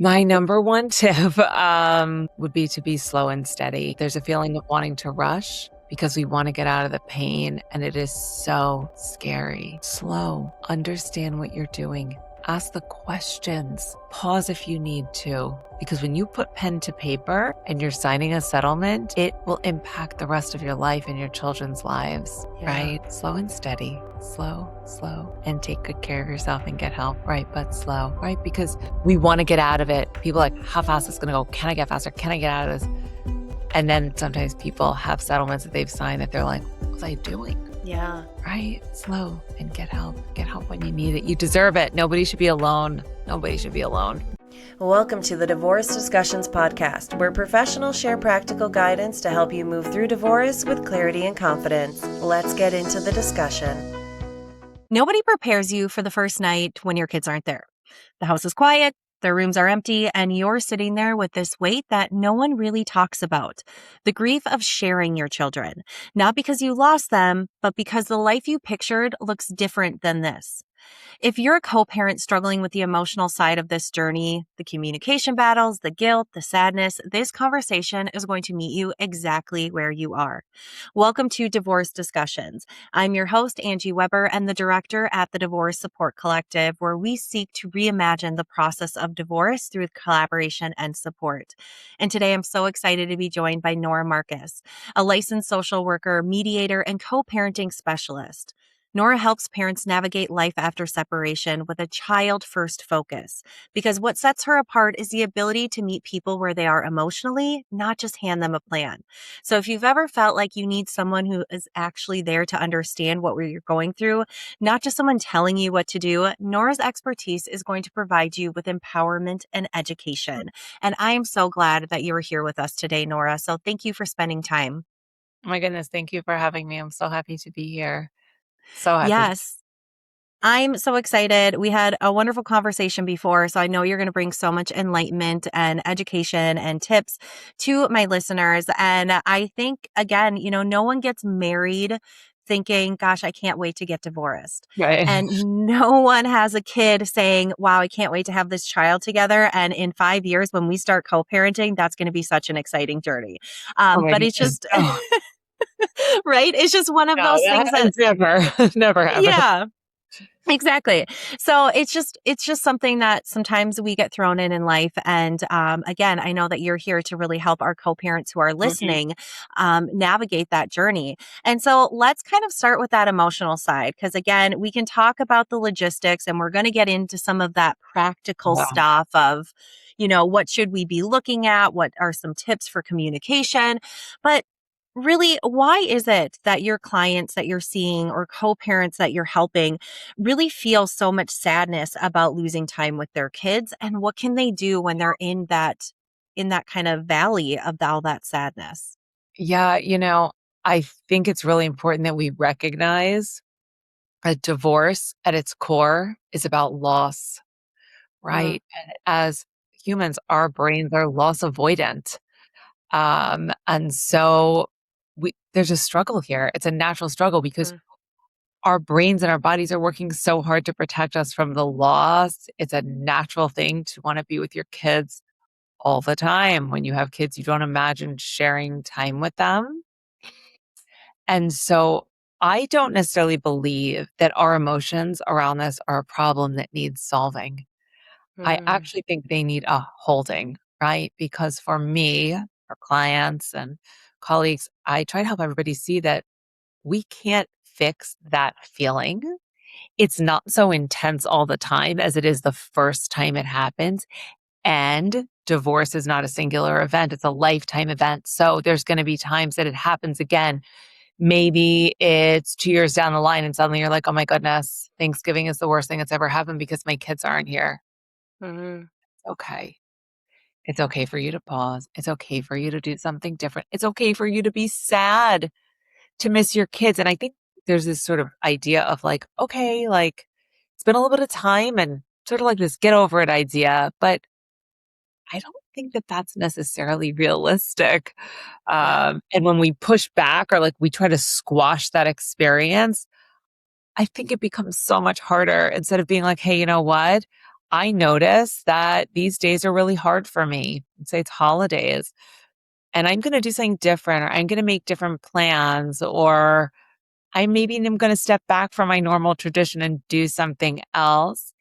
My number one tip would be to be slow and steady. There's a feeling of wanting to rush because we want to get out of the pain, and it is so scary. Slow, understand what you're doing. Ask the questions. Pause if you need to. Because when you put pen to paper and you're signing a settlement, it will impact the rest of your life and your children's lives, right? Slow and steady. Slow, slow, and take good care of yourself and get help, right? But slow, right? Because we want to get out of it. People are like, how fast is it going to go? Can I get faster? Can I get out of this? And then sometimes people have settlements that they've signed that they're like, what was I doing? Yeah. Right? Slow and get help. Get help when you need it. You deserve it. Nobody should be alone. Nobody should be alone. Welcome to the Divorce Discussions Podcast, where professionals share practical guidance to help you move through divorce with clarity and confidence. Let's get into the discussion. Nobody prepares you for the first night when your kids aren't there. The house is quiet, their rooms are empty, and you're sitting there with this weight that no one really talks about. The grief of sharing your children, not because you lost them, but because the life you pictured looks different than this. If you're a co-parent struggling with the emotional side of this journey, the communication battles, the guilt, the sadness, this conversation is going to meet you exactly where you are. Welcome to Divorce Discussions. I'm your host, Angie Weber, and the director at the Divorce Support Collective, where we seek to reimagine the process of divorce through collaboration and support. And today I'm so excited to be joined by Nora Marcus, a licensed social worker, mediator, and co-parenting specialist. Nora helps parents navigate life after separation with a child-first focus, because what sets her apart is the ability to meet people where they are emotionally, not just hand them a plan. So if you've ever felt like you need someone who is actually there to understand what you're going through, not just someone telling you what to do, Nora's expertise is going to provide you with empowerment and education. And I am so glad that you're here with us today, Nora. So thank you for spending time. Oh my goodness. Thank you for having me. I'm so happy to be here. So happy. Yes. I'm so excited. We had a wonderful conversation before, so I know you're going to bring so much enlightenment and education and tips to my listeners. And I think, again, no one gets married thinking, gosh, I can't wait to get divorced. Right. And no one has a kid saying, wow, I can't wait to have this child together. And in 5 years, when we start co-parenting, that's going to be such an exciting journey. Oh my But it's goodness. just, Oh, right? It's just one of no, those things that, never happens. yeah. Exactly. So it's just something that sometimes we get thrown in life. And again, I know that you're here to really help our co-parents who are listening navigate that journey. And so let's kind of start with that emotional side, because again, we can talk about the logistics and we're going to get into some of that practical Wow. stuff of, what should we be looking at? What are some tips for communication? But really, why is it that your clients that you're seeing or co-parents that you're helping really feel so much sadness about losing time with their kids? And what can they do when they're in that kind of valley of all that sadness? Yeah, I think it's really important that we recognize a divorce at its core is about loss, Mm, right? And as humans, our brains are loss avoidant. And so there's a struggle here. It's a natural struggle because mm, our brains and our bodies are working so hard to protect us from the loss. It's a natural thing to want to be with your kids all the time. When you have kids, you don't imagine sharing time with them. And so I don't necessarily believe that our emotions around this are a problem that needs solving. I mm, actually think they need a holding, right? Because for me, for clients and colleagues, I try to help everybody see that we can't fix that feeling. It's not so intense all the time as it is the first time it happens. And divorce is not a singular event, it's a lifetime event. So there's going to be times that it happens again. Maybe it's 2 years down the line and suddenly you're like, oh my goodness, Thanksgiving is the worst thing that's ever happened because my kids aren't here. mm, Okay. It's okay for you to pause. It's okay for you to do something different. It's okay for you to be sad, to miss your kids. And I think there's this sort of idea of like, okay, like it's been a little bit of time and sort of like this get over it idea. But I don't think that that's necessarily realistic. yeah. And when we push back or like we try to squash that experience, I think it becomes so much harder instead of being like, hey, you know what? I notice that these days are really hard for me. Say it's holidays, and I'm going to do something different, or I'm going to make different plans, or I maybe am going to step back from my normal tradition and do something else.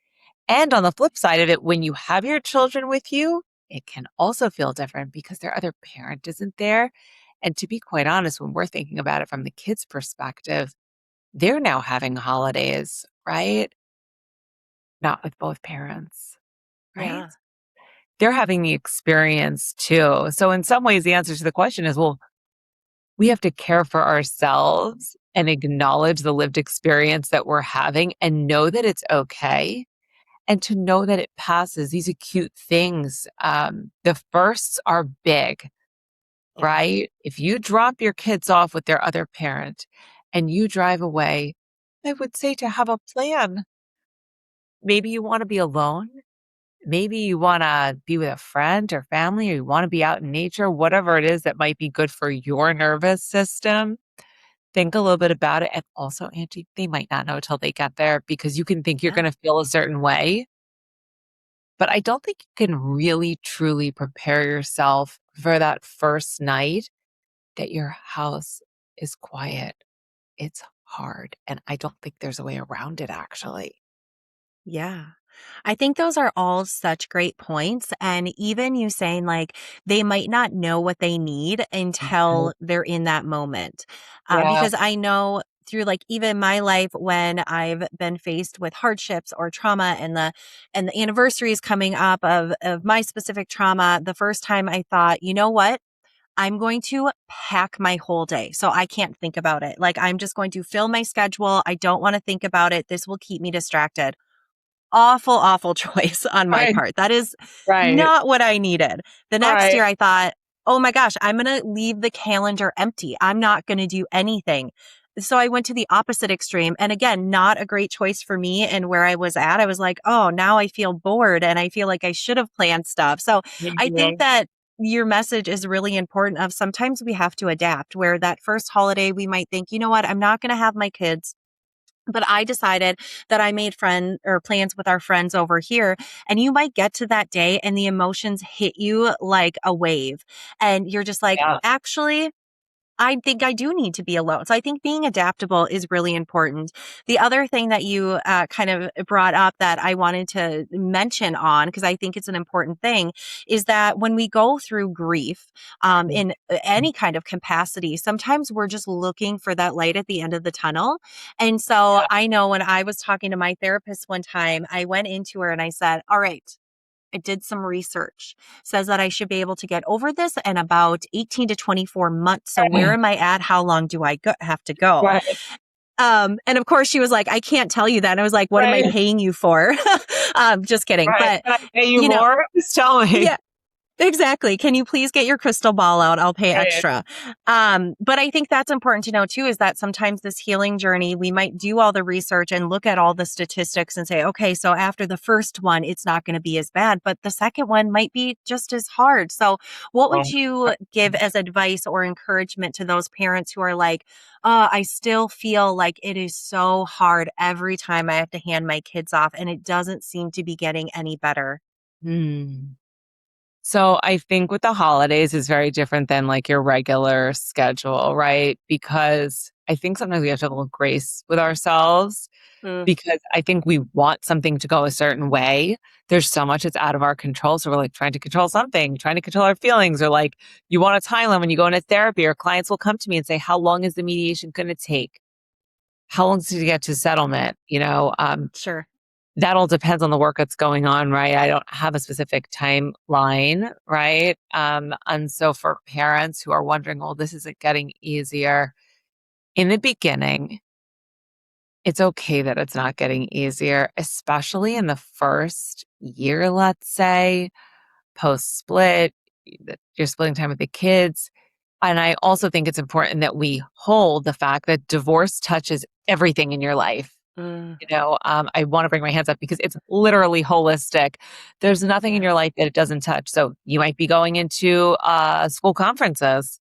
And on the flip side of it, when you have your children with you, it can also feel different because their other parent isn't there. And to be quite honest, when we're thinking about it from the kids' perspective, they're now having holidays, right? Not with both parents, right? Yeah. They're having the experience too. So in some ways, the answer to the question is, well, we have to care for ourselves and acknowledge the lived experience that we're having and know that it's okay. And to know that it passes, these acute things, the firsts are big, Yeah. right? If you drop your kids off with their other parent and you drive away, I would say to have a plan. Maybe you want to be alone. Maybe you want to be with a friend or family, or you want to be out in nature, whatever it is that might be good for your nervous system. Think a little bit about it. And also, Angie, they might not know till they get there because you can think you're Yeah. going to feel a certain way. But I don't think you can really truly prepare yourself for that first night that your house is quiet. It's hard. And I don't think there's a way around it, actually. Yeah. I think those are all such great points. And even you saying like they might not know what they need Mhm. until they're in that moment. Yeah. Because I know through like even my life when I've been faced with hardships or trauma and the anniversaries coming up of my specific trauma, the first time I thought, you know what? I'm going to pack my whole day so I can't think about it. Like I'm just going to fill my schedule. I don't want to think about it. This will keep me distracted. Awful, awful choice on my Right. part. That is Right. not what I needed. The next Right. year I thought, oh my gosh, I'm going to leave the calendar empty. I'm not going to do anything. So I went to the opposite extreme. And again, not a great choice for me. And where I was at, I was like, oh, now I feel bored and I feel like I should have planned stuff. So I think Mhm. that your message is really important of sometimes we have to adapt where that first holiday we might think, you know what, I'm not going to have my kids. But I decided that I made friend or plans with our friends over here. And you might get to that day and the emotions hit you like a wave. And you're just like, Yeah. actually, I think I do need to be alone. So I think being adaptable is really important. The other thing that you kind of brought up that I wanted to mention on, because I think it's an important thing, is that when we go through grief in any kind of capacity, sometimes we're just looking for that light at the end of the tunnel. And so Yeah. I know when I was talking to my therapist one time, I went into her and I said, all right, I did some research. Says that I should be able to get over this in about 18 to 24 months. So where Right. am I at? How long do I have to go? Right. And of course she was like, I can't tell you that. And I was like, what am I Right. paying you for? Just kidding. Right. But, Can I pay you you know, more? Just tell yeah, me. exactly. Can you please get your crystal ball out? I'll pay Right. extra. But I think that's important to know too, is that sometimes this healing journey, we might do all the research and look at all the statistics and say, okay, so after the first one, it's not going to be as bad, but the second one might be just as hard. So what would Oh, you give as advice or encouragement to those parents who are like, I still feel like it is so hard every time I have to hand my kids off and it doesn't seem to be getting any better? hmm. So I think with the holidays is very different than like your regular schedule, right? Because I think sometimes we have to have a little grace with ourselves Mm, because I think we want something to go a certain way. There's so much that's out of our control. So we're like trying to control something, trying to control our feelings, or like you want a timeline when you go into therapy, or clients will come to me and say, how long is the mediation going to take? How long does it get to settlement? sure. That all depends on the work that's going on, right? I don't have a specific timeline, right? And so for parents who are wondering, well, this isn't getting easier in the beginning, it's okay that it's not getting easier, especially in the first year, let's say, post split, that you're splitting time with the kids. And I also think it's important that we hold the fact that divorce touches everything in your life. Mm, I want to bring my hands up because it's literally holistic. There's nothing in yeah. your life that it doesn't touch. So you might be going into school conferences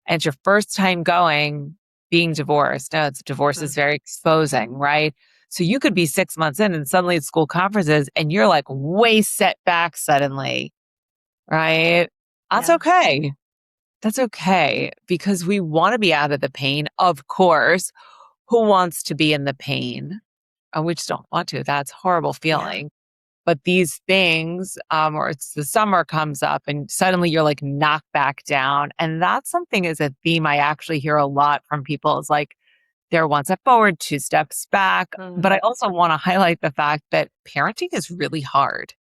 and it's your first time going, being divorced. No, divorce is very exposing, right? So you could be 6 months in and suddenly it's school conferences and you're like way set back suddenly, right? That's Yeah. okay. That's okay because we want to be out of the pain. Of course, who wants to be in the pain? And we just don't want to. That's a horrible Yeah. feeling. But these things, or it's the summer comes up and suddenly you're like knocked back down. And that's something is a theme I actually hear a lot from people is like they're one step forward, two steps back. But Mm. I also want to highlight the fact that parenting is really hard.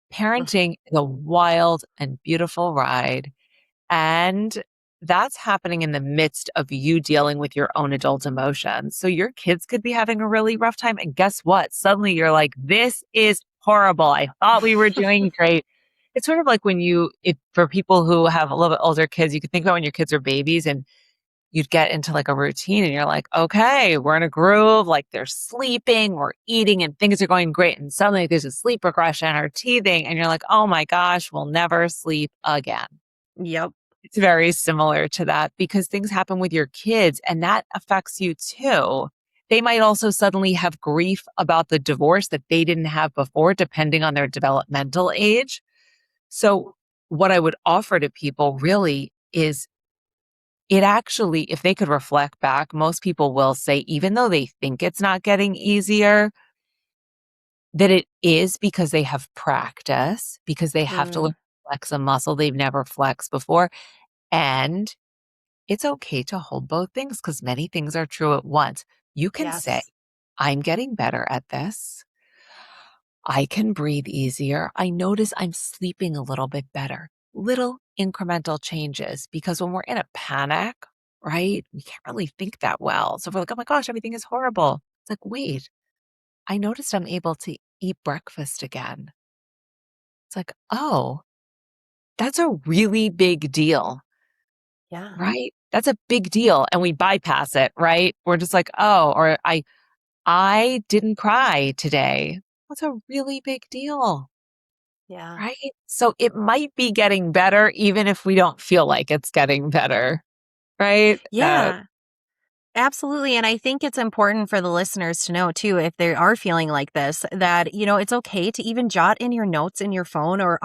Mm. Parenting is a wild and beautiful ride. And that's happening in the midst of you dealing with your own adult emotions. So your kids could be having a really rough time. And guess what? Suddenly you're like, this is horrible. I thought we were doing great. It's sort of like when for people who have a little bit older kids, you could think about when your kids are babies and you'd get into like a routine and you're like, okay, we're in a groove. Like they're sleeping, we're eating, and things are going great. And suddenly there's a sleep regression or teething. And you're like, oh my gosh, we'll never sleep again. Yep. It's very similar to that because things happen with your kids and that affects you too. They might also suddenly have grief about the divorce that they didn't have before, depending on their developmental age. So, what I would offer to people really is it actually, if they could reflect back, most people will say, even though they think it's not getting easier, that it is because they have practice, because they have to learn Mm. to flex a muscle they've never flexed before. And it's okay to hold both things because many things are true at once. You can say, Yes. I'm getting better at this. I can breathe easier. I notice I'm sleeping a little bit better. Little incremental changes because when we're in a panic, right, we can't really think that well. So we're like, oh my gosh, everything is horrible. It's like, wait, I noticed I'm able to eat breakfast again. It's like, oh, that's a really big deal. Yeah. Right? That's a big deal, and we bypass it, right? We're just like, "Oh," or I didn't cry today." That's a really big deal, Yeah. right? So it might be getting better even if we don't feel like it's getting better, right? Yeah. Absolutely. And I think it's important for the listeners to know too, if they are feeling like this, that, it's okay to even jot in your notes in your phone or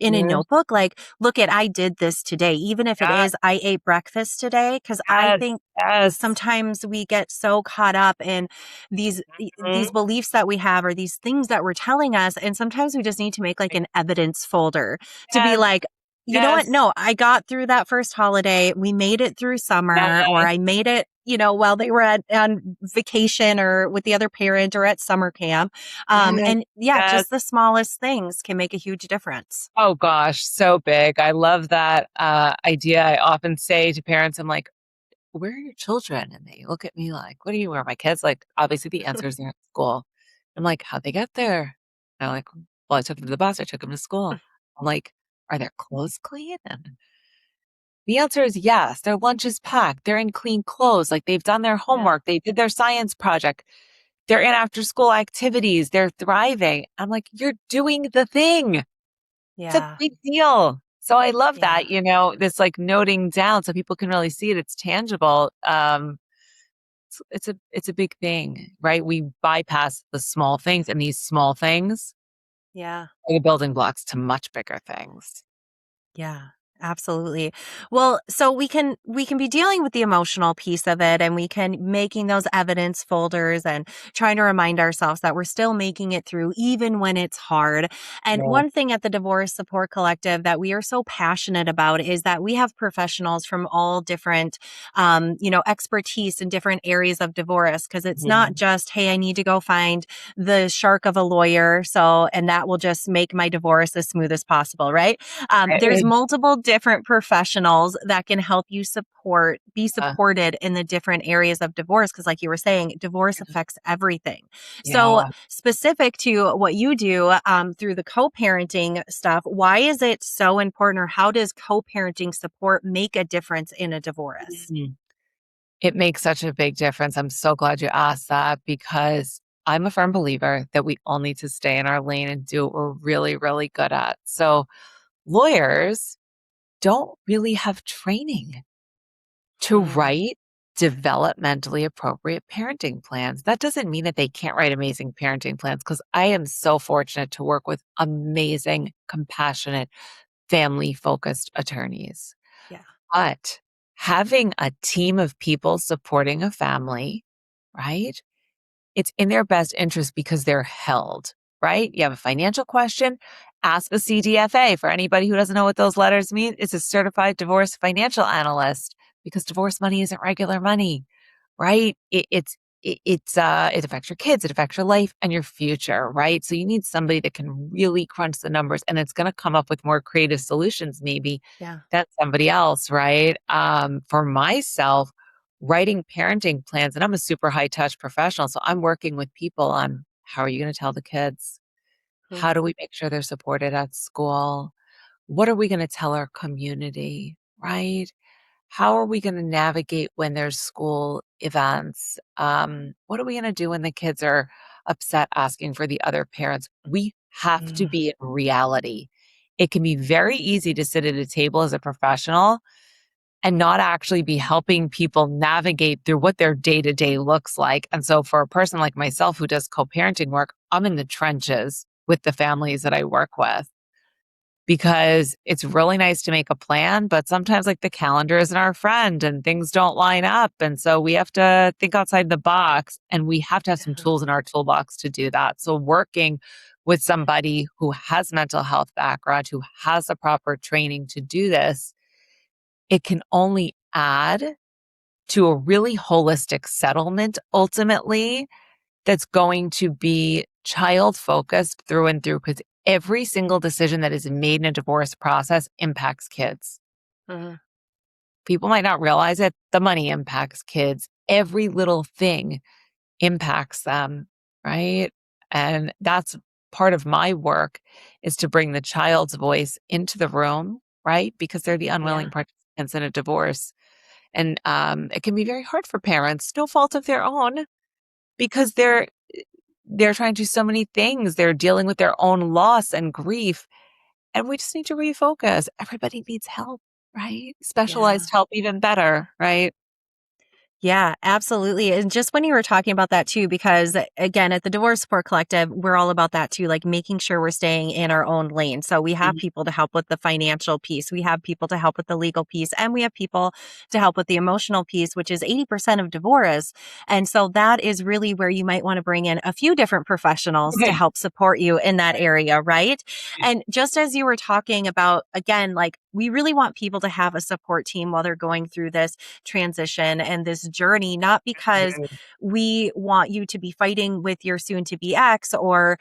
in a Mhm. notebook, like, look at, I did this today, even if it Yeah, is, I ate breakfast today. Cause I yes, think yes. sometimes we get so caught up in these Mhm. beliefs that we have or these things that we're telling us. And sometimes we just need to make like an evidence folder to be Yes, like, you know what? yes, No, I got through that first holiday. We made it through summer, or yes, I made it, while they were on vacation or with the other parent or at summer camp. yes, And yeah, yes. just the smallest things can make a huge difference. Oh gosh, so big. I love that, idea. I often say to parents, I'm like, where are your children? And they look at me like, what do you, where are my kids? Like, obviously the answer is they're at school. I'm like, how'd they get there? And I'm like, well, I took them to the bus. I took them to school. I'm like, are their clothes clean? And the answer is yes. Their lunch is packed. They're in clean clothes. Like they've done their Yeah. homework. They did their science project. They're in after school activities. They're thriving. I'm like, you're doing the thing. It's a Yeah. big deal. So I love Yeah. that, this like noting down so people can really see it. It's tangible. It's a big thing, right? We bypass the small things, and these small things Yeah. are the building blocks to much bigger things. Yeah, absolutely. Well, so we can be dealing with the emotional piece of it, and we can making those evidence folders and trying to remind ourselves that we're still making it through even when it's hard. And Yeah. one thing at the Divorce Support Collective that we are so passionate about is that we have professionals from all different expertise in different areas of divorce, because it's not Mhm. just, hey, I need to go find the shark of a lawyer, so and that will just make my divorce as smooth as possible, right? There's Right. multiple different professionals that can help you be Uh, supported in the different areas of divorce. Cause like you were saying, divorce affects everything. So yeah. specific to what you do through the co-parenting stuff, why is it so important, or how does co-parenting support make a difference in a divorce? Mhm. It makes such a big difference. I'm so glad you asked that because I'm a firm believer that we all need to stay in our lane and do what we're really, really good at. So lawyers don't really have training to Mm. write developmentally appropriate parenting plans. That doesn't mean that they can't write amazing parenting plans, because I am so fortunate to work with amazing, compassionate, family-focused attorneys. Yeah. But having a team of people supporting a family, right? It's in their best interest because they're held, right? You have a financial question, ask a CDFA. For anybody who doesn't know what those letters mean, it's a certified divorce financial analyst, because divorce money isn't regular money, right? It affects your kids, it affects your life and your future, right? So you need somebody that can really crunch the numbers, and it's going to come up with more creative solutions maybe Yeah. than somebody else, right? For myself, writing parenting plans, and I'm a super high touch professional, so I'm working with people on, how are you going to tell the kids? Mm. How do we make sure they're supported at school? What are we going to tell our community, right? How are we going to navigate when there's school events? What are we going to do when the kids are upset asking for the other parents? We have to Mm. be in reality. It can be very easy to sit at a table as a professional and not actually be helping people navigate through what their day to day looks like. And so, for a person like myself who does co parenting work, I'm in the trenches with the families that I work with, because it's really nice to make a plan, but sometimes, like, the calendar isn't our friend and things don't line up. And so we have to think outside the box, and we have to have some Yeah. tools in our toolbox to do that. So working with somebody who has mental health background, who has the proper training to do this, it can only add to a really holistic settlement ultimately, that's going to be child focused through and through, because every single decision that is made in a divorce process impacts kids. Mhm. People might not realize it. The money impacts kids. Every little thing impacts them, right? And that's part of my work, is to bring the child's voice into the room, right? Because they're the Yeah. unwilling participants in a divorce. And it can be very hard for parents, no fault of their own, because they're trying to do so many things. They're dealing with their own loss and grief. And we just need to refocus. Everybody needs help, right? Yeah. Specialized help, even better, right? Yeah, absolutely. And just when you were talking about that too, because again, at the Divorce Support Collective, we're all about that too, like making sure we're staying in our own lane. So we have Mhm. people to help with the financial piece, we have people to help with the legal piece, and we have people to help with the emotional piece, which is 80% of divorce. And so that is really where you might want to bring in a few different professionals to Okay. help support you in that area, right? And just as you were talking about, again, like we really want people to have a support team while they're going through this transition and this journey, not because Mhm. we want you to be fighting with your soon to be ex or,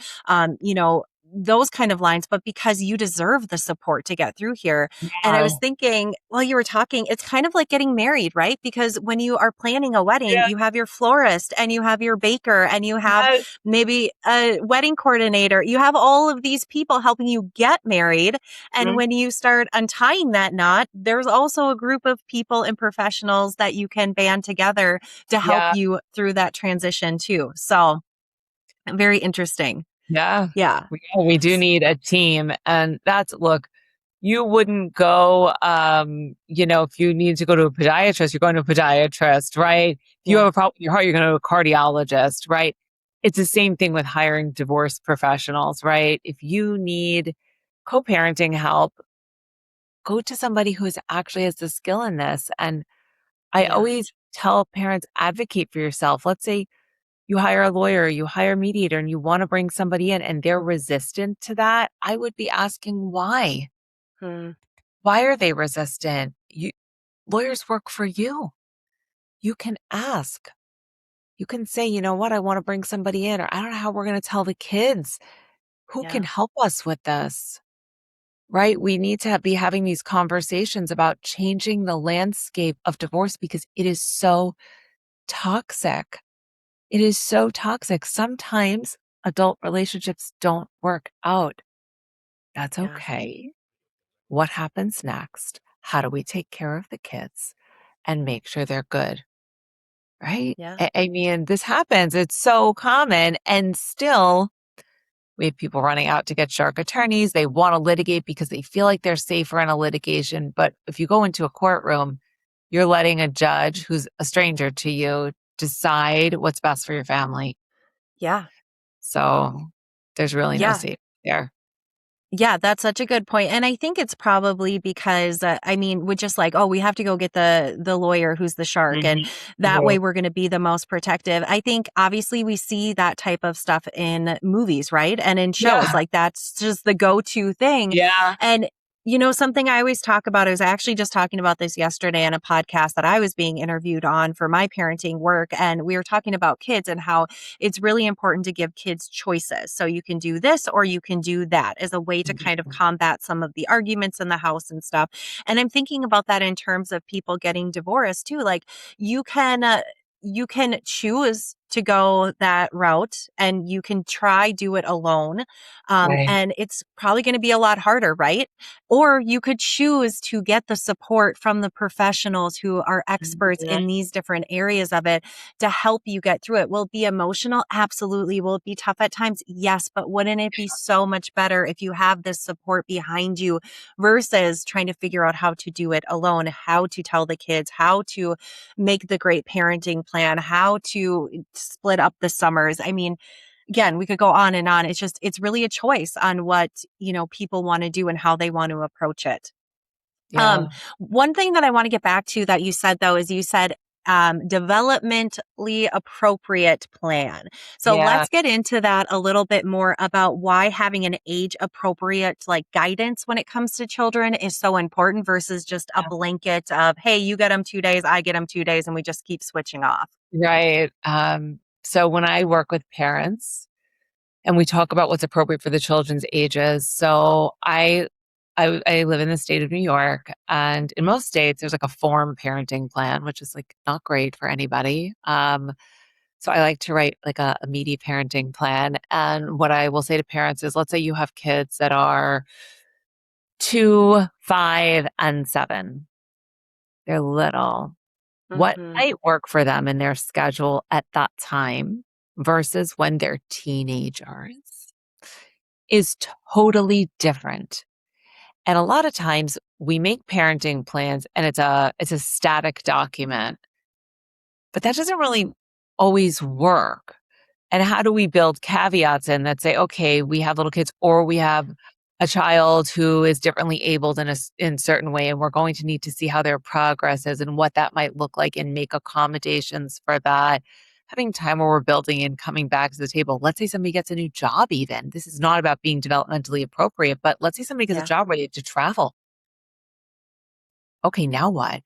those kind of lines, but because you deserve the support to get through here. And I was Wow. thinking while you were talking, it's kind of like getting married, right? Because when you are planning a wedding, Yeah. you have your florist and you have your baker and you have Yes. maybe a wedding coordinator. You have all of these people helping you get married. And Mhm. when you start untying that knot, there's also a group of people and professionals that you can band together to help Yeah. you through that transition too. So very interesting. Yeah. Yeah. We do need a team. And that's, look, you wouldn't go, if you need to go to a podiatrist, you're going to a podiatrist, right? If you have Yeah. a problem with your heart, you're going to a cardiologist, right? It's the same thing with hiring divorce professionals, right? If you need co-parenting help, go to somebody who actually has the skill in this. And I Yeah. always tell parents, advocate for yourself. Let's say you hire a lawyer, you hire a mediator, and you want to bring somebody in and they're resistant to that. I would be asking why. Hmm. Why are they resistant? Lawyers work for you. You can ask. You can say, you know what, I want to bring somebody in, or I don't know how we're going to tell the kids. Who can Yeah. help us with this? Right? We need to be having these conversations about changing the landscape of divorce, because it is so toxic. It is so toxic. Sometimes adult relationships don't work out. That's Yeah. okay. What happens next? How do we take care of the kids and make sure they're good? Right? Yeah. I mean, this happens. It's so common. And still, we have people running out to get shark attorneys. They want to litigate because they feel like they're safer in a litigation. But if you go into a courtroom, you're letting a judge who's a stranger to you decide what's best for your family. Yeah. So there's really no Yeah. safety there. Yeah, that's such a good point, and I think it's probably because, I mean, with just like, "Oh, we have to go get the lawyer who's the shark, and Mhm. that way we're gonna be the most protective." I think, obviously, we see that type of stuff in movies, right? And in shows, Yeah. like, that's just the go-to thing, Yeah. and, something I always talk about, I was actually just talking about this yesterday on a podcast that I was being interviewed on for my parenting work, and we were talking about kids and how it's really important to give kids choices. So you can do this or you can do that as a way to kind of Mhm. combat some of the arguments in the house and stuff. And I'm thinking about that in terms of people getting divorced too. Like you can you can choose to go that route and you can try do it alone. Right. And it's probably going to be a lot harder, right? Or you could choose to get the support from the professionals who are experts Mhm. in these different areas of it to help you get through it. Will it be emotional? Absolutely. Will it be tough at times? Yes. But wouldn't it be so much better if you have this support behind you versus trying to figure out how to do it alone, how to tell the kids, how to make the great parenting plan, how to split up the summers? I mean, again, we could go on and on. It's really a choice on what, people want to do and how they want to approach it. Um, Yeah. One thing that I want to get back to that you said though is you said developmentally appropriate plan. So Yeah. let's get into that a little bit more about why having an age appropriate like guidance when it comes to children is so important versus just a blanket of, hey, you get them 2 days, I get them 2 days, and we just keep switching off. Right. So when I work with parents and we talk about what's appropriate for the children's ages, so I live in the state of New York, and in most states there's like a form parenting plan, which is like not great for anybody. So I like to write like a meaty parenting plan. And what I will say to parents is, let's say you have kids that are 2, 5, and 7. They're little. What Hmm. might work for them in their schedule at that time versus when they're teenagers is totally different. And a lot of times we make parenting plans and it's a static document, but that doesn't really always work. And how do we build caveats in that say, okay, we have little kids or we have a child who is differently abled in certain way, and we're going to need to see how their progress is and what that might look like and make accommodations for that. Having time where we're building and coming back to the table. Let's say somebody gets a new job even. This is not about being developmentally appropriate, but let's say somebody gets a Yeah. job where they have to travel. Okay, now what?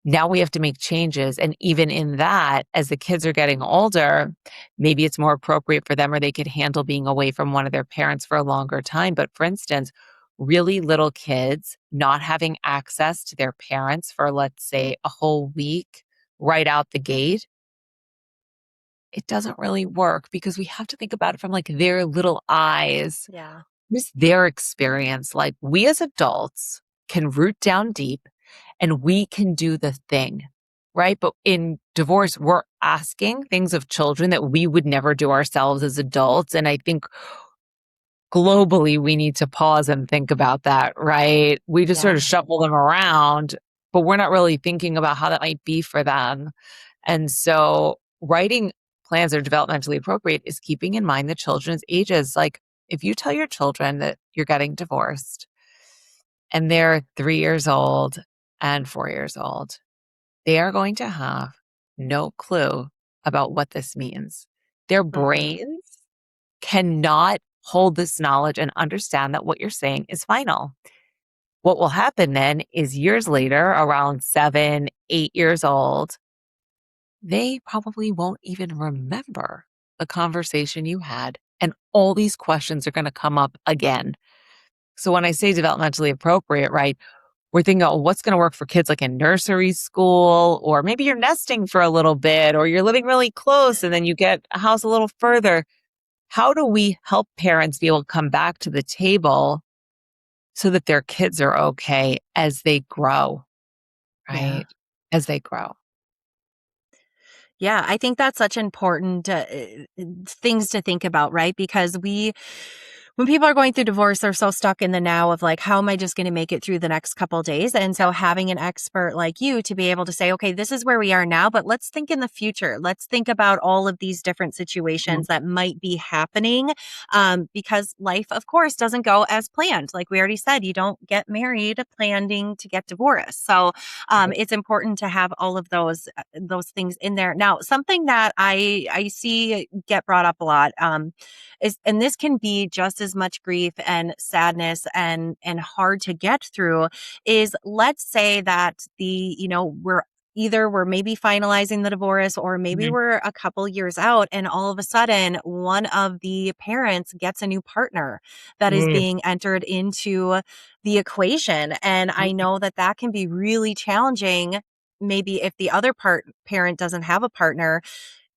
Now we have to make changes. And even in that, as the kids are getting older, maybe it's more appropriate for them or they could handle being away from one of their parents for a longer time. But for instance, really little kids not having access to their parents for, let's say, a whole week right out the gate, it doesn't really work because we have to think about it from like their little eyes. Yeah. What's their experience like? We as adults can root down deep and we can do the thing, right? But in divorce, we're asking things of children that we would never do ourselves as adults. And I think globally, we need to pause and think about that, right? We just sort of Yeah. shuffle them around, but we're not really thinking about how that might be for them. And so writing plans that are developmentally appropriate is keeping in mind the children's ages. Like if you tell your children that you're getting divorced and they're 3 years old and 4 years old, they are going to have no clue about what this means. Their Hmm. brains cannot hold this knowledge and understand that what you're saying is final. What will happen then is years later, around 7, 8 years old, they probably won't even remember the conversation you had. And all these questions are going to come up again. So when I say developmentally appropriate, right, we're thinking, oh, what's going to work for kids like in nursery school, or maybe you're nesting for a little bit, or you're living really close and then you get a house a little further. How do we help parents be able to come back to the table so that their kids are okay as they grow, Yeah. right? As they grow. Yeah, I think that's such important things to think about, right? Because when people are going through divorce, they're so stuck in the now of like, how am I just going to make it through the next couple of days? And so having an expert like you to be able to say, okay, this is where we are now, but let's think in the future. Let's think about all of these different Mhm. situations that might be happening. Because life, of course, doesn't go as planned. Like we already said, you don't get married planning to get divorced. So it's important to have all of those things in there. Now, something that I see get brought up a lot, is, and this can be just as much grief and sadness and hard to get through, is let's say that we're maybe finalizing the divorce, or maybe Mhm. we're a couple years out, and all of a sudden one of the parents gets a new partner that is Mm. being entered into the equation. And I Mhm. know that that can be really challenging. Maybe if the other parent doesn't have a partner,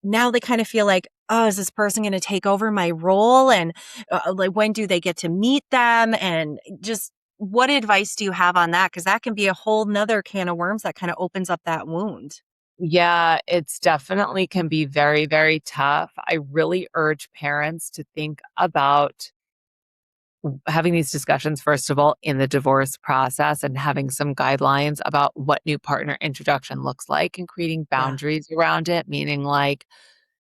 now they kind of feel like, oh, is this person going to take over my role? And like, when do they get to meet them? And just what advice do you have on that? Because that can be a whole nother can of worms that kind of opens up that wound. Yeah, it's definitely can be very, very tough. I really urge parents to think about having these discussions, first of all, in the divorce process and having some guidelines about what new partner introduction looks like and creating Yeah. boundaries around it, meaning like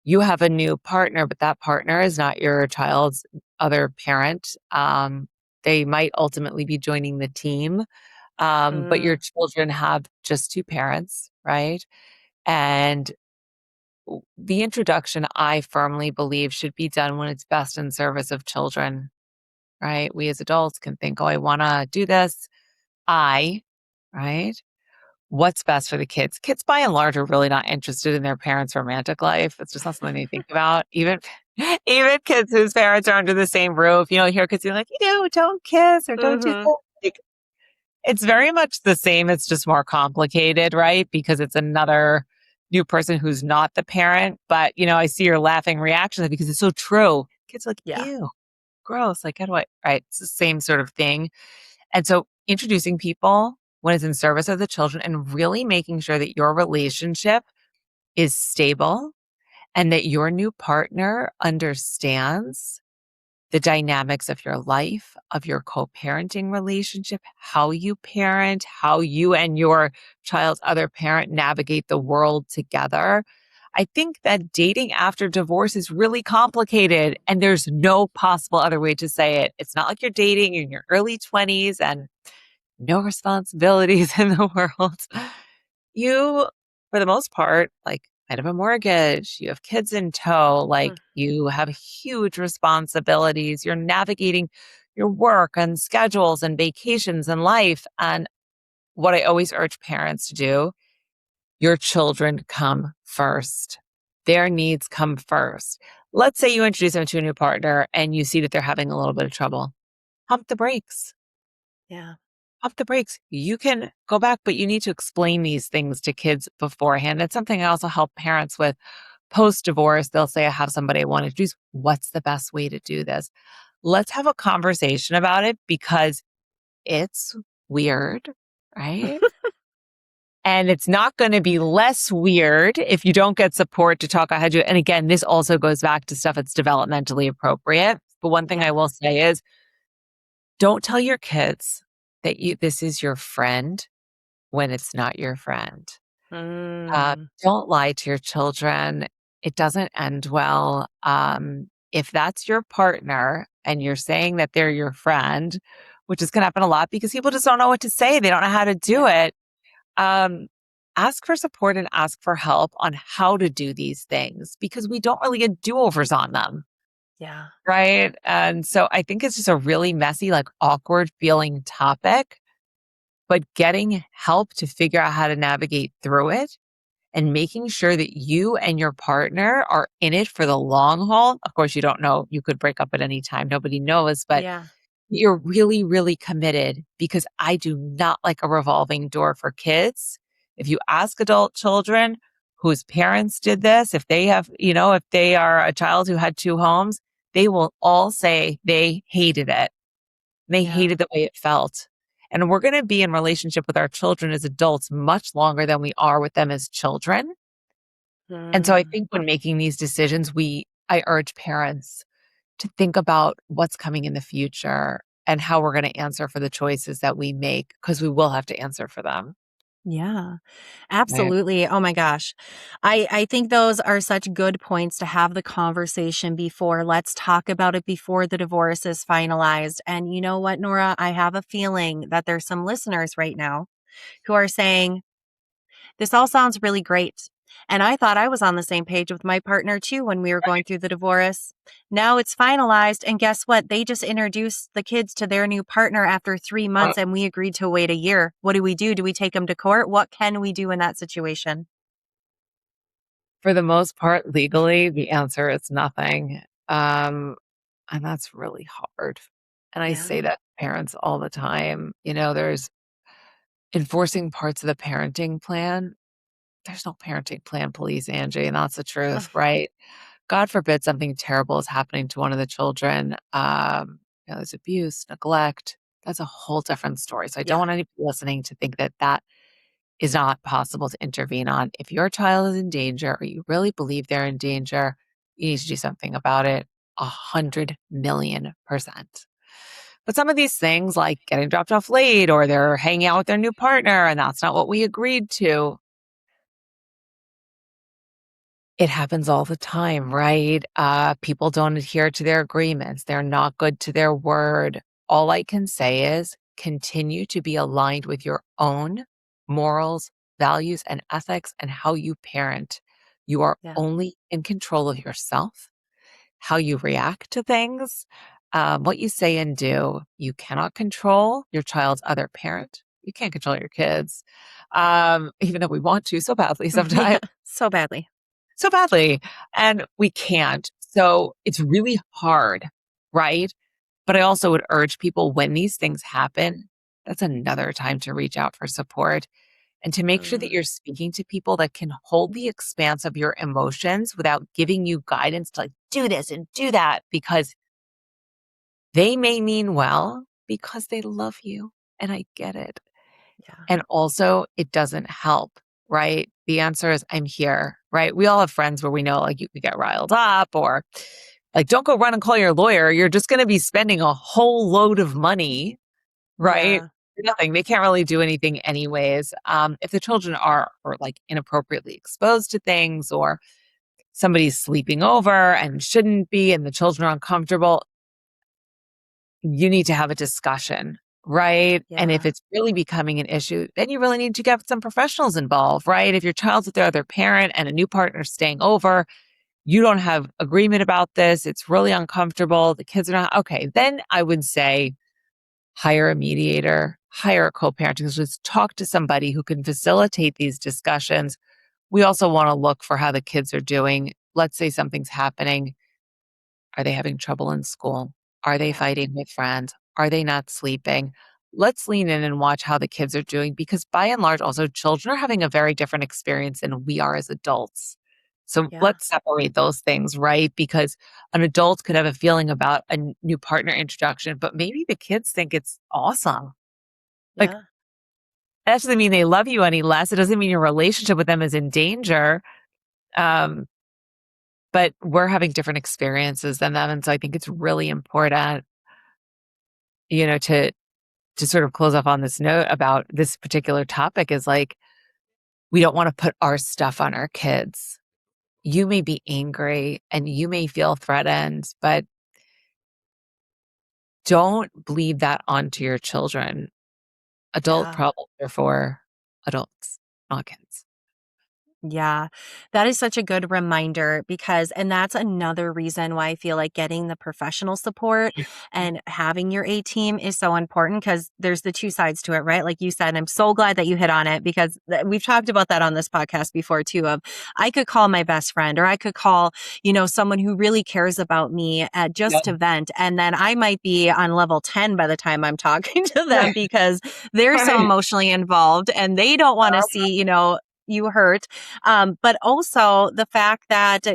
you have a new partner, but that partner is not your child's other parent. They might ultimately be joining the team, but your Mm, children have just two parents, right? And the introduction, I firmly believe, should be done when it's best in service of children, right? We as adults can think, oh, I want to do this. I, right? What's best for the kids? Kids, by and large, are really not interested in their parents' romantic life. It's just not something they think about. Even, even kids whose parents are under the same roof, hear kids being like, don't kiss or don't do mm-hmm. this. Like, it's very much the same. It's just more complicated, right? Because it's another new person who's not the parent. But, I see your laughing reaction because it's so true. Kids are like, Yeah. ew, gross. Like, how do I, right? It's the same sort of thing. And so introducing people when it's in service of the children and really making sure that your relationship is stable and that your new partner understands the dynamics of your life, of your co-parenting relationship, how you parent, how you and your child's other parent navigate the world together. I think that dating after divorce is really complicated and there's no possible other way to say it. It's not like you're dating in your early 20s and no responsibilities in the world. You, for the most part, like might have a mortgage, you have kids in tow, Mm, like you have huge responsibilities. You're navigating your work and schedules and vacations and life. And what I always urge parents to do, your children come first. Their needs come first. Let's say you introduce them to a new partner and you see that they're having a little bit of trouble. Pump the brakes. yeah. Pump the brakes. You can go back, but you need to explain these things to kids beforehand. It's something I also help parents with post divorce. They'll say, I have somebody I want to introduce. What's the best way to do this? Let's have a conversation about it because it's weird, right? And it's not going to be less weird if you don't get support to talk about how to do it. And again, this also goes back to stuff that's developmentally appropriate. But one thing I Yeah. will say is don't tell your kids that this is your friend when it's not your friend. Mm, Don't lie to your children. It doesn't end well. If that's your partner and you're saying that they're your friend, which is going to happen a lot because people just don't know what to say. They don't know how to do yeah. it. Um, ask for support and ask for help on how to do these things because we don't really get do-overs on them. Yeah. Right. And so I think it's just a really messy, like awkward feeling topic, but getting help to figure out how to navigate through it and making sure that you and your partner are in it for the long haul. Of course, you don't know, you could break up at any time. Nobody knows, but Yeah. you're really, really committed because I do not like a revolving door for kids. If you ask adult children whose parents did this, if they have, if they are a child who had two homes, they will all say they hated it. They Yeah. hated the way it felt. And we're going to be in relationship with our children as adults much longer than we are with them as children. And so I Mm, think when making these decisions, I urge parents to think about what's coming in the future and how we're going to answer for the choices that we make, because we will have to answer for them. Yeah. Right. Absolutely. Oh my gosh. I think those are such good points to have the conversation before. Let's talk about it before the divorce is finalized. And you know what, Nora? I have a feeling that there's some listeners right now who are saying, this all sounds really great. And I thought I was on the same page with my partner too when we were going through the divorce. Now it's finalized. And guess what? They just introduced the kids to their new partner after 3 months and we agreed to wait a year. What do we do? Do we take them to court? What can we do in that situation? For the most part, legally, the answer is nothing. And that's really hard. And I say Yeah. that to parents all the time. There's enforcing parts of the parenting plan. There's no parenting plan police, Angie, and that's the truth, Ugh, right? God forbid something terrible is happening to one of the children. There's abuse, neglect. That's a whole different story. So I don't yeah. want anybody listening to think that that is not possible to intervene on. If your child is in danger or you really believe they're in danger, you need to do something about it 100 million%. But some of these things, like getting dropped off late or they're hanging out with their new partner and that's not what we agreed to, it happens all the time, right? People don't adhere to their agreements. They're not good to their word. All I can say is continue to be aligned with your own morals, values, and ethics and how you parent. You are Yeah. only in control of yourself, how you react to things, what you say and do. You cannot control your child's other parent. You can't control your kids, even though we want to so badly Yeah. sometimes. So badly. So badly, and we can't. So it's really hard, right? But I also would urge people when these things happen, that's another time to reach out for support and to make sure that Mm, you're speaking to people that can hold the expanse of your emotions without giving you guidance to like do this and do that, because they may mean well because they love you. And I get it. yeah. And also, it doesn't help, right? The answer is, I'm here, right? We all have friends where we know like you could get riled up or like, don't go run and call your lawyer. You're just going to be spending a whole load of money, right? Yeah. For nothing. They can't really do anything anyways. If the children are like inappropriately exposed to things or somebody's sleeping over and shouldn't be, and the children are uncomfortable, you need to have a discussion, right? And if Yeah. it's really becoming an issue, then you really need to get some professionals involved, right? If your child's with their other parent and a new partner's staying over, you don't have agreement about this, it's really uncomfortable, the kids are not okay, then I would say hire a mediator, hire a co-parenting, just talk to somebody who can facilitate these discussions. We also want to look for how the kids are doing. Let's say something's happening. Are they having trouble in school? Are they Yeah. fighting with friends? Are they not sleeping? Let's lean in and watch how the kids are doing, because by and large, also children are having a very different experience than we are as adults. So Yeah. let's separate those things, right? Because an adult could have a feeling about a new partner introduction, but maybe the kids think it's awesome. Like, Yeah. that doesn't mean they love you any less. It doesn't mean your relationship with them is in danger. Um, but we're having different experiences than them. And so I think it's really important, to sort of close off on this note about this particular topic is like, we don't want to put our stuff on our kids. You may be angry and you may feel threatened, but don't bleed that onto your children. Adult Yeah. problems are for adults, not kids. Yeah, that is such a good reminder because, and that's another reason why I feel like getting the professional support and having your A team is so important because there's the two sides to it, right? Like you said, and I'm so glad that you hit on it because we've talked about that on this podcast before too. Of I could call my best friend or I could call, someone who really cares about me Yeah. just to vent. And then I might be on level 10 by the time I'm talking to them Right. because they're so Right. emotionally involved and they don't want to see, you hurt but also the fact that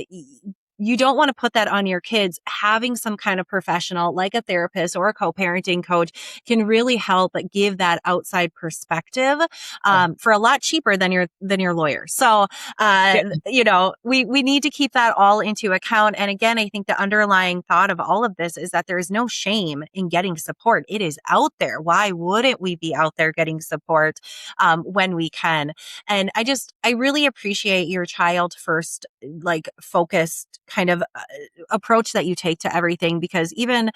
you don't want to put that on your kids. Having some kind of professional like a therapist or a co-parenting coach can really help give that outside perspective for a lot cheaper than your lawyer. So, Yeah. we need to keep that all into account. And again, I think the underlying thought of all of this is that there is no shame in getting support. It is out there. Why wouldn't we be out there getting support when we can? And I really appreciate your child first, focused kind of approach that you take to everything, because even,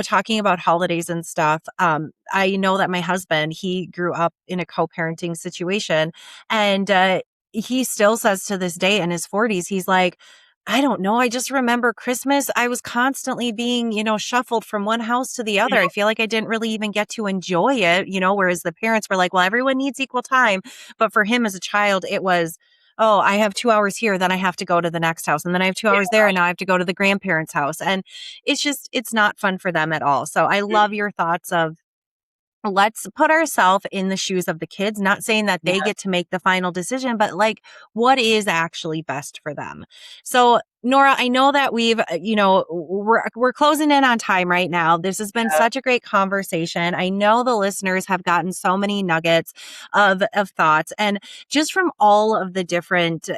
talking about holidays and stuff, I know that my husband, he grew up in a co-parenting situation, and he still says to this day in his 40s, he's like, I don't know. I just remember Christmas. I was constantly being, shuffled from one house to the other. I feel like I didn't really even get to enjoy it, whereas the parents were like, well, everyone needs equal time. But for him as a child, it was, oh, I have 2 hours here, then I have to go to the next house. And then I have 2 hours there, and now I have to go to the grandparents' house. And it's not fun for them at all. So I love your thoughts of, let's put ourselves in the shoes of the kids, not saying that they get to make the final decision, but what is actually best for them. So Nora, I know that we're closing in on time right now. This has been such a great conversation. I know the listeners have gotten so many nuggets of thoughts, and just from all of the different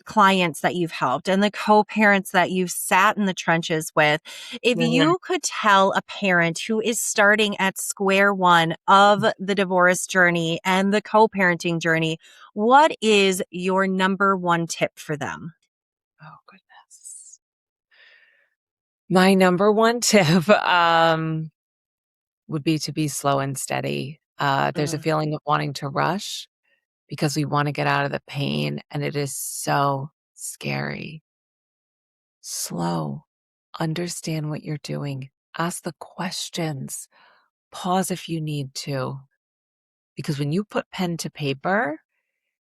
clients that you've helped and the co-parents that you've sat in the trenches with, if you could tell a parent who is starting at square one of the divorce journey and the co-parenting journey, what is your number one tip for them? Oh, goodness. My number one tip would be to be slow and steady. There's a feeling of wanting to rush because we want to get out of the pain, and it is so scary. Slow. Understand what you're doing. Ask the questions. Pause if you need to. Because when you put pen to paper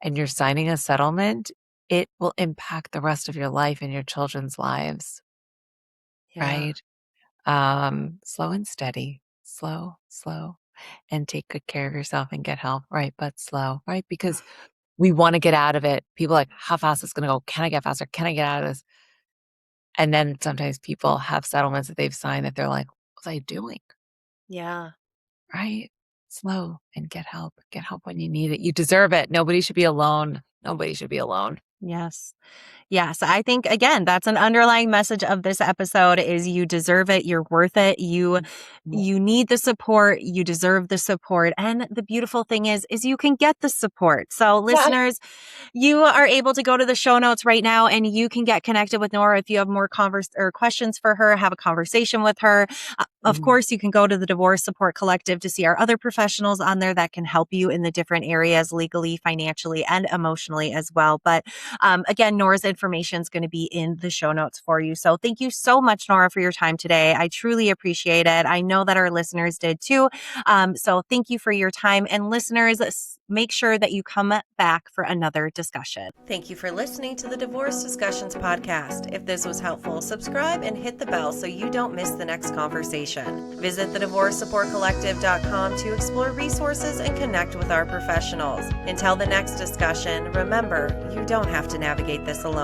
and you're signing a settlement, it will impact the rest of your life and your children's lives, right? Slow and steady. Slow, and take good care of yourself and get help, right? But slow, right? Because we want to get out of it. People are like, how fast is it going to go? Can I get faster? Can I get out of this? And then sometimes people have settlements that they've signed that they're like, what was I doing? Yeah. Right? Slow and get help. Get help when you need it. You deserve it. Nobody should be alone. Nobody should be alone. Yes. Yes. I think, again, that's an underlying message of this episode is you deserve it. You're worth it. You need the support. You deserve the support. And the beautiful thing is you can get the support. So listeners, you are able to go to the show notes right now and you can get connected with Nora if you have more questions for her, have a conversation with her. Of course, you can go to the Divorce Support Collective to see our other professionals on there that can help you in the different areas legally, financially, and emotionally as well. But again, Nora's information is going to be in the show notes for you. So thank you so much, Nora, for your time today. I truly appreciate it. I know that our listeners did too. So thank you for your time. And listeners, make sure that you come back for another discussion. Thank you for listening to the Divorce Discussions podcast. If this was helpful, subscribe and hit the bell so you don't miss the next conversation. Visit thedivorcesupportcollective.com to explore resources and connect with our professionals. Until the next discussion, remember, you don't have to navigate this alone.